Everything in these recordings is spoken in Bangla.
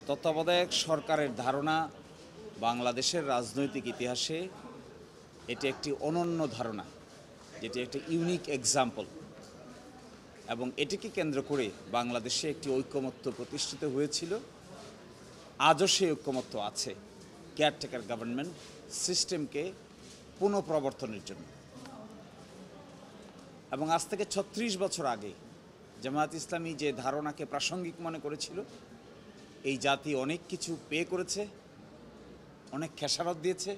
তত্ত্বাবধায়ক সরকারের ধারণা বাংলাদেশের রাজনৈতিক ইতিহাসে এটি একটি অনন্য ধারণা, যেটি একটি ইউনিক এক্সাম্পল, এবং এটিকে কেন্দ্র করে বাংলাদেশে একটি ঐকমত্য প্রতিষ্ঠিত হয়েছিল। আজও সেই ঐকমত্য আছে কেয়ারটেকার গভর্নমেন্ট সিস্টেমকে পুনঃপ্রবর্তনের জন্য। এবং আজ থেকে ৩৬ বছর আগে জামায়াত ইসলামী যে ধারণাকে প্রাসঙ্গিক মনে করেছিল, এই জাতি অনেক কিছু পে করেছে, অনেক খেসারত দিয়েছে,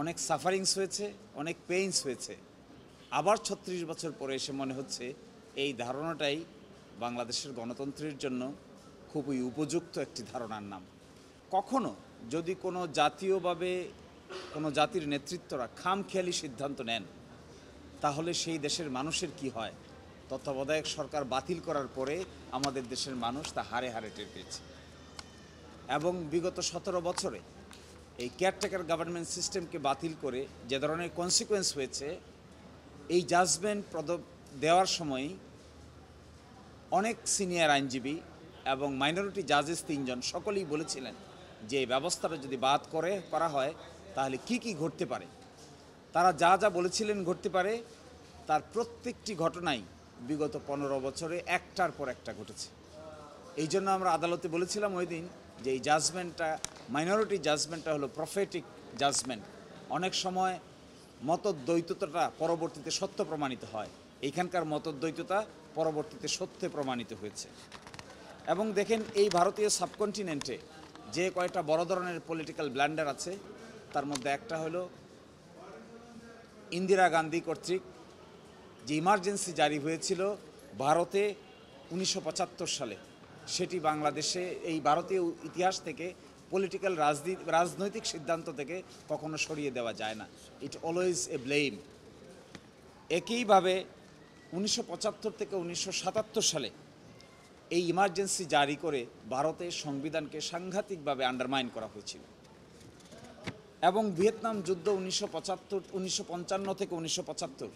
অনেক সাফারিংস হয়েছে, অনেক পেইনস হয়েছে। আবার ৩৬ বছর পরে এসে মনে হচ্ছে এই ধারণাটাই বাংলাদেশের গণতন্ত্রের জন্য খুবই উপযুক্ত একটি ধারণার নাম। কখনো যদি কোনো জাতীয়ভাবে কোনো জাতির নেতৃত্বরা খামখেয়ালি সিদ্ধান্ত নেন, তাহলে সেই দেশের মানুষের কি হয়? তত্ত্বাবধায়ক সরকার বাতিল করার পরে আমাদের দেশের মানুষ তা হারে হারে টের পেয়েছে। এবং বিগত ১৭ বছরে এই কেয়ারটেকার গভর্নমেন্ট সিস্টেমকে বাতিল করে যে ধরনের কনসিকুয়েন্স হয়েছে, এই জাজমেন্ট দেওয়ার সময়ই অনেক সিনিয়র আইনজীবী এবং মাইনরিটি জাজেস ৩ জন সকলেই বলেছিলেন যে এই ব্যবস্থাটা যদি বাদ করা হয় তাহলে কি কি ঘটতে পারে। তারা যা যা বলেছিলেন ঘটতে পারে, তার প্রত্যেকটি ঘটনাই বিগত ১৫ বছরে একটার পর একটা ঘটেছে। এই জন্য আমরা আদালতে বলেছিলাম ওই দিন যে এই জাজমেন্টটা, মাইনরিটি জাজমেন্টটা হলো প্রফেটিক জাজমেন্ট। অনেক সময় মতদ্বৈততা পরবর্তীতে সত্য প্রমাণিত হয়, এইখানকার মতদ্বৈততা পরবর্তীতে সত্যে প্রমাণিত হয়েছে। এবং দেখেন, এই ভারতীয় সাবকন্টিনেন্টে যে কয়টা বড় ধরনের পলিটিক্যাল ব্ল্যান্ডার আছে, তার মধ্যে একটা হলো ইন্দিরা গান্ধী কর্তৃক যে ইমার্জেন্সি জারি হয়েছিল ভারতে ১৯৭৫ সালে, সেটি বাংলাদেশে এই ভারতীয় ইতিহাস থেকে পলিটিক্যাল রাজনৈতিক সিদ্ধান্ত থেকে কখনো সরিয়ে দেওয়া যায় না। ইট অলওয়েজ এ ব্লেম। একইভাবে ১৯৭৫ থেকে ১৯৭৭ সালে এই ইমার্জেন্সি জারি করে ভারতের সংবিধানকে সাংঘাতিকভাবে আন্ডারমাইন করা হয়েছিল। এবং ভিয়েতনাম যুদ্ধ ১৯৫৫ থেকে ১৯৭৫,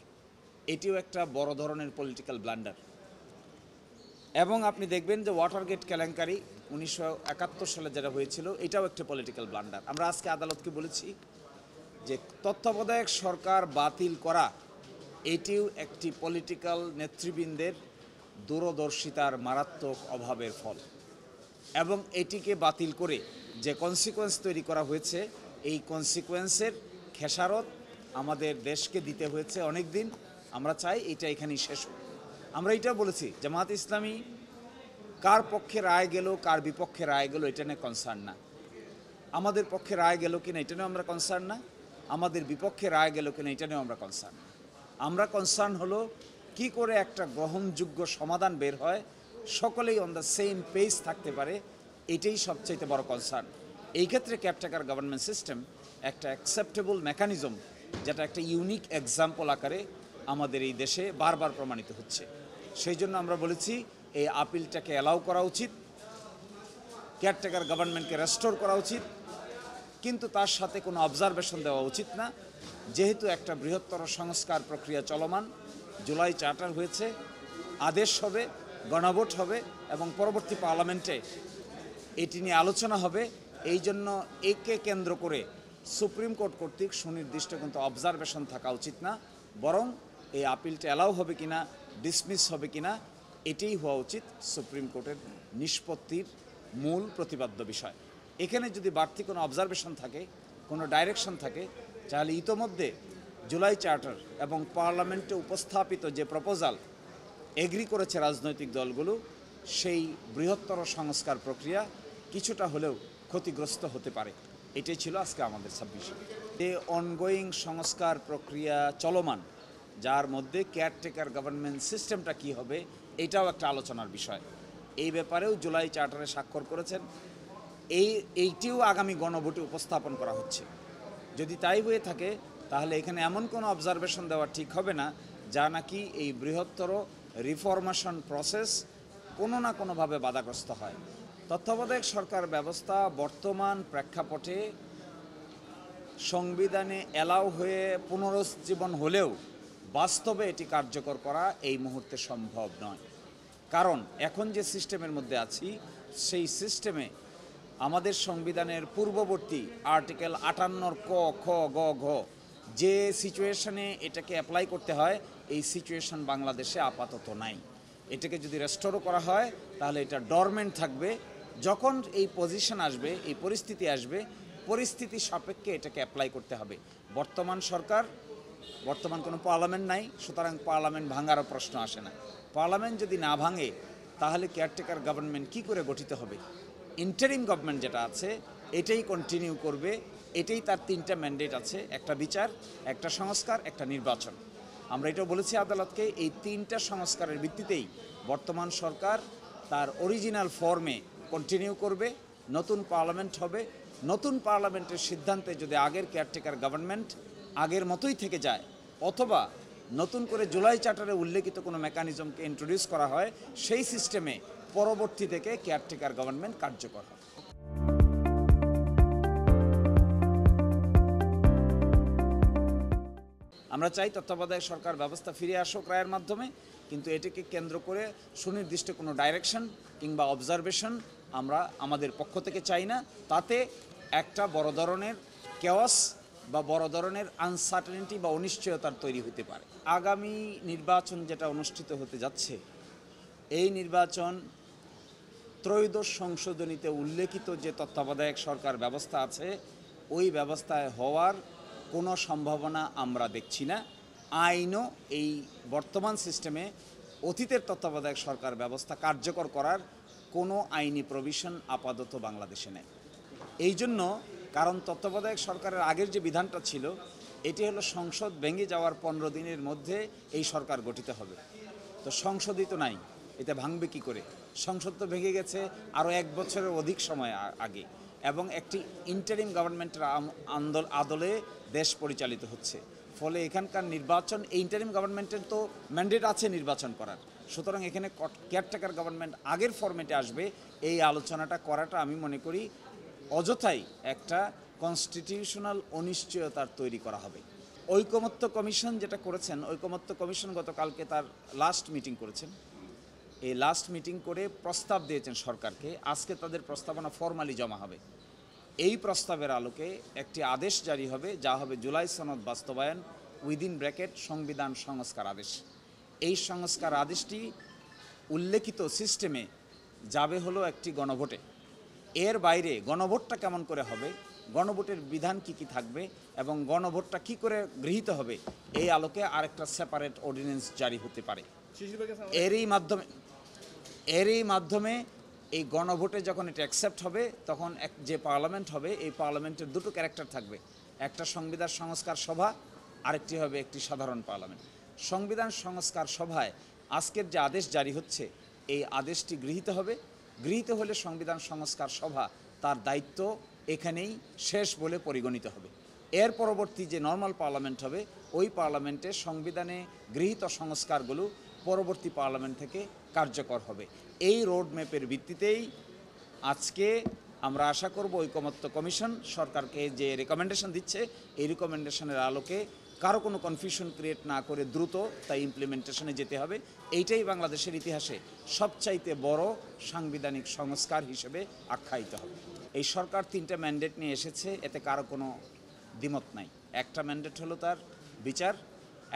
এটিও একটা বড় ধরনের পলিটিক্যাল ব্লান্ডার। এবং আপনি দেখবেন যে ওয়াটারগেট কেলেঙ্কারি ১৯৭১ সালে যেটা হয়েছিল, এটাও একটা পলিটিক্যাল ব্লান্ডার। আমরা আজকে আদালতকে বলেছি যে তত্ত্বাবধায়ক সরকার বাতিল করা এটিও একটি পলিটিক্যাল নেতৃবৃন্দের দূরদর্শিতার মারাত্মক অভাবের ফল। এবং এটিকে বাতিল করে যে কনসিকোয়েন্স তৈরি করা হয়েছে, এই কনসিকোয়েন্সের খেসারত আমাদের দেশকে দিতে হয়েছে অনেক দিন। আমরা চাই এটা এখানেই শেষ হোক। আমরা এটা বলেছি, জামায়াত ইসলামী কার পক্ষে রায় গেল, কার বিপক্ষে রায় গেল, এটা নিয়ে কনসার্ন না। আমাদের পক্ষে রায় গেল কিনা এটা নিয়েও আমরা কনসার্ন না, আমাদের বিপক্ষে রায় গেল কিনা এটা নিয়েও আমরা কনসার্ন না। আমরা কনসার্ন হলো কি করে একটা গ্রহণযোগ্য সমাধান বের হয়, সকলেই অন দ্য সেম পেজ থাকতে পারে, এটাই সবচাইতে বড় কনসার্ন। এই ক্ষেত্রে কেয়ারটেকার গভর্নমেন্ট সিস্টেম একটা অ্যাকসেপ্টেবল মেকানিজম, যেটা একটা ইউনিক এক্সাম্পল আকারে আমাদের এই দেশে বারবার প্রমাণিত হচ্ছে। সেই জন্য আমরা বলেছি এই আপিলটাকে অ্যালাউ করা উচিত, কেয়ারটেকার গভর্নমেন্টকে রেস্টোর করা উচিত, কিন্তু তার সাথে কোনো অবজারভেশন দেওয়া উচিত না। যেহেতু একটা বৃহত্তর সংস্কার প্রক্রিয়া চলমান, জুলাই চার্টার হয়েছে, আদেশ হবে, গণভোট হবে এবং পরবর্তী পার্লামেন্টে এটি নিয়ে আলোচনা হবে। এই জন্য একে কেন্দ্র করে সুপ্রিম কোর্ট কর্তৃক সুনির্দিষ্ট কিন্তু অবজারভেশন থাকা উচিত না, বরং এই আপিলটা অ্যালাউ হবে কিনা, ডিসমিস হবে কিনা, এটাই হওয়া উচিত সুপ্রিম কোর্টের নিষ্পত্তির মূল প্রতিপাদ্য বিষয়। এখানে যদি বাড়তি কোনো অবজারভেশন থাকে, কোনো ডাইরেকশন থাকে, তাহলে ইতোমধ্যে জুলাই চার্টার এবং পার্লামেন্টে উপস্থাপিত যে প্রপোজাল এগ্রি করেছে রাজনৈতিক দলগুলো, সেই বৃহত্তর সংস্কার প্রক্রিয়া কিছুটা হলেও ক্ষতিগ্রস্ত হতে পারে। এটাই ছিল আজকে আমাদের সাবমিশন। যে অনগোয়িং সংস্কার প্রক্রিয়া চলমান, যার মধ্যে কেয়ারটেকার গভর্নমেন্ট সিস্টেমটা কী হবে, এটাও একটা আলোচনার বিষয়। এই ব্যাপারেও জুলাই চার্টারে স্বাক্ষর করেছেন। এইটিও আগামী গণভোটে উপস্থাপন করা হচ্ছে। যদি তাই হয়ে থাকে, তাহলে এখানে এমন কোনো অবজারভেশন দেওয়া ঠিক হবে না যা নাকি এই বৃহত্তর রিফরমেশন প্রসেস কোনো না কোনোভাবে বাধাগ্রস্ত হয়। তত্ত্বাবধায়ক সরকার ব্যবস্থা বর্তমান প্রেক্ষাপটে সংবিধানে অ্যালাউ হয়ে পুনরুজ্জীবন হলেও বাস্তবে এটি কার্যকর করা এই মুহূর্তে সম্ভব নয়। কারণ এখন যে সিস্টেমের মধ্যে আছি, সেই সিস্টেমে আমাদের সংবিধানের পূর্ববর্তী আর্টিকেল 58 ক খ গ ঘ যে সিচুয়েশনে এটাকে অ্যাপ্লাই করতে হয়, এই সিচুয়েশন বাংলাদেশে আপাতত নাই। এটাকে যদি রেস্টোরও করা হয় তাহলে এটা ডরমেন্ট থাকবে। যখন এই পজিশন আসবে, এই পরিস্থিতি আসবে, পরিস্থিতি সাপেক্ষে এটাকে অ্যাপ্লাই করতে হবে। বর্তমান সরকার, বর্তমান কোনো পার্লামেন্ট নাই, সুতরাং পার্লামেন্ট ভাঙারও প্রশ্ন আসে না। পার্লামেন্ট যদি না ভাঙে তাহলে কেয়ারটেকার গভর্নমেন্ট কী করে গঠিত হবে? ইন্টারিম গভর্নমেন্ট যেটা আছে এটাই কন্টিনিউ করবে। এটাই তার 3টা ম্যান্ডেট আছে, একটা বিচার, একটা সংস্কার, একটা নির্বাচন। আমরা এটাও বলেছি আদালতকে, এই 3টা সংস্কারের ভিত্তিতেই বর্তমান সরকার তার অরিজিনাল ফর্মে কন্টিনিউ করবে। নতুন পার্লামেন্ট হবে, নতুন পার্লামেন্টের সিদ্ধান্তে যদি আগের কেয়ারটেকার গভর্নমেন্ট আগের মতোই থেকে যায়, অথবা নতুন করে জুলাই চার্টারে উল্লেখিত কোনো মেকানিজমকে ইন্ট্রোডিউস করা হয়, সেই সিস্টেমে পরবর্তী থেকে কেয়ারটেকার গভর্নমেন্ট কার্যকর হবে। আমরা চাই তত্ত্বাবধায়ক সরকার ব্যবস্থা ফিরে আসুক রায়ের মাধ্যমে, কিন্তু এটাকে কেন্দ্র করে সুনির্দিষ্ট কোনো ডাইরেকশন কিংবা অবজারভেশন আমরা আমাদের পক্ষ থেকে চাই না। তাতে একটা বড় ধরনের কেওয়াস বা বড় ধরনের আনসার্টেনিটি বা অনিশ্চয়তার তৈরি হতে পারে। আগামী নির্বাচন যেটা অনুষ্ঠিত হতে যাচ্ছে, এই নির্বাচন ত্রয়োদশ সংশোধনীতে উল্লেখিত যে তত্ত্বাবধায়ক সরকার ব্যবস্থা আছে, ওই ব্যবস্থায় হওয়ার কোনো সম্ভাবনা আমরা দেখছি না। আইনও এই বর্তমান সিস্টেমে অতীতের তত্ত্বাবধায়ক সরকার ব্যবস্থা কার্যকর করার কোনো আইনি প্রভিশন আপাতত বাংলাদেশে নেই। এই জন্য, কারণ তত্ত্বাবধায়ক সরকারের আগের যে বিধানটা ছিল, এটি হলো সংসদ ভেঙে যাওয়ার 15 দিনের মধ্যে এই সরকার গঠিত হবে। তো সংসদই তো নাই, এতে ভাঙবে কী করে? সংসদ তো ভেঙে গেছে আরও 1 বছরের অধিক সময় আগে, এবং একটি ইন্টারিম গভর্নমেন্টের আদলে দেশ পরিচালিত হচ্ছে। ফলে এখানকার নির্বাচন, এই ইন্টারিম গভর্নমেন্টের তো ম্যান্ডেট আছে নির্বাচন করার, সুতরাং এখানে কেয়ারটেকার গভর্নমেন্ট আগের ফরম্যাটে আসবে, এই আলোচনাটা করাটা আমি মনে করি অযথাই একটা কনস্টিটিউশনাল অনিশ্চয়তার তৈরি করা হবে। ঐকমত্য কমিশন যেটা করেছেন, ঐকমত্য কমিশন গতকালকে তার লাস্ট মিটিং করেছেন। এই লাস্ট মিটিং করে প্রস্তাব দিয়েছেন সরকারকে, আজকে তাদের প্রস্তাবনা ফর্মালি জমা হবে। এই প্রস্তাবের আলোকে একটি আদেশ জারি হবে, যা হবে জুলাই সনদ বাস্তবায়ন উইদিন ব্র্যাকেট সংবিধান সংস্কার আদেশ। এই সংস্কার আদেশটি উল্লেখিত সিস্টেমে যাবে হলো একটি গণভোটে। এর বাইরে গণভোটটা কেমন করে হবে, গণভোটের বিধান কি কি থাকবে, এবং গণভোটটা কি করে গৃহীত হবে, এই আলোকে আরেকটা সেপারেট অর্ডিন্যান্স জারি হতে পারে। এরই মাধ্যমে এই গণভোটে যখন এটা অ্যাকসেপ্ট হবে, তখন যে পার্লামেন্ট হবে, এই পার্লামেন্টের 2টো ক্যারেক্টার থাকবে। একটা সংবিধান সংস্কার সভা, আরেকটি হবে একটি সাধারণ পার্লামেন্ট। সংবিধান সংস্কার সভায় আজকের যে আদেশ জারি হচ্ছে, এই আদেশটি গৃহীত হবে। গৃহীত হলে সংবিধান সংস্কার সভা তার দায়িত্ব এখানেই শেষ বলে পরিগণিত হবে। এর পরবর্তী যে নর্মাল পার্লামেন্ট হবে, ওই পার্লামেন্টে সংবিধানে গৃহীত সংস্কারগুলো পরবর্তী পার্লামেন্ট থেকে কার্যকর হবে। এই রোডম্যাপের ভিত্তিতেই আজকে আমরা আশা করব ঐকমত্য কমিশন সরকারকে যে রেকমেন্ডেশন দিচ্ছে, এই রেকমেন্ডেশনের আলোকে কারো কোনো কনফিউশন ক্রিয়েট না করে দ্রুত তাই ইমপ্লিমেন্টেশনে যেতে হবে। এইটাই বাংলাদেশের ইতিহাসে সবচাইতে বড় সাংবিধানিক সংস্কার হিসেবে আখ্যায়িত হবে। এই সরকার 3টা ম্যান্ডেট নিয়ে এসেছে, এতে কারো কোনো দ্বিমত নাই। একটা ম্যান্ডেট হলো তার বিচার,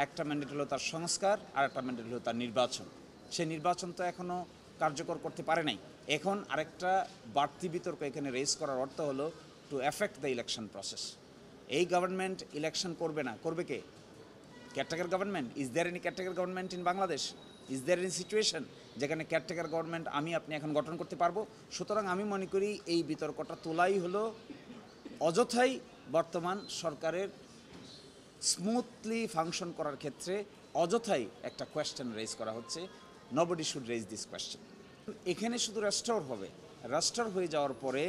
একটা ম্যান্ডেট হলো তার সংস্কার, আর একটা ম্যান্ডেট হলো তার নির্বাচন। সেই নির্বাচন তো এখনও কার্যকর করতে পারে নাই। এখন আরেকটা বাড়তি বিতর্ক এখানে রেজ করার অর্থ হলো to effect the election process. এই গভর্নমেন্ট ইলেকশন করবে না, করবে কে? Caretaker government. Is there any caretaker government in Bangladesh? Is there any situation যেখানে কেয়ারটেকার গভর্নমেন্ট আপনি এখন গঠন করতে পারবো? সুতরাং আমি মনে করি এই বিতর্কটা তোলাই হলো অযথাই বর্তমান সরকারের স্মুথলি ফাংশন করার ক্ষেত্রে অযথাই একটা কোয়েশ্চেন রেজ করা হচ্ছে। Nobody should raise this question. এখানে শুধু রেস্টোর হবে, রেস্টোর হয়ে যাওয়ার পরে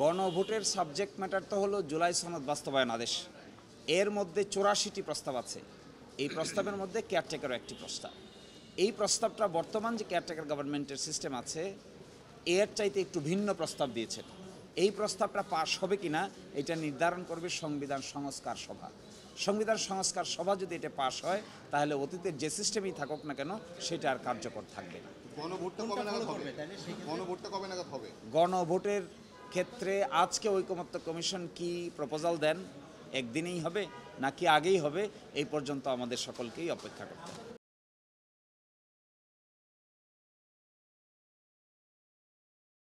গণভোটের সাবজেক্ট ম্যাটার তো হলো জুলাই সনদ বাস্তবায়ন আদেশ। এর মধ্যে 84টি প্রস্তাব আছে। এই প্রস্তাবের মধ্যে কেয়ারটেকারও একটি প্রস্তাব। এই প্রস্তাবটা বর্তমান যে কেয়ারটেকার গভর্নমেন্টের সিস্টেম আছে, এর চাইতে একটু ভিন্ন প্রস্তাব দিয়েছেন। এই প্রস্তাবটা পাশ হবে কিনা এটা নির্ধারণ করবে সংবিধান সংস্কার সভা। সংবিধান সংস্কার সভা যদি এটা পাশ হয়, তাহলে অতীতের যে সিস্টেমই থাকুক না কেন সেটা আর কার্যকর থাকবে না। গণভোটটা কবে নাগাদ হবে? গণভোটটা কবে নাগাদ হবে? গণভোটের ক্ষেত্রে আজকে ঐকমত্য কমিশন কি প্রপোজাল দেন, একদিনেই হবে নাকি আগেই হবে, এই পর্যন্ত আমাদের সকলকেই অপেক্ষা করতে হবে।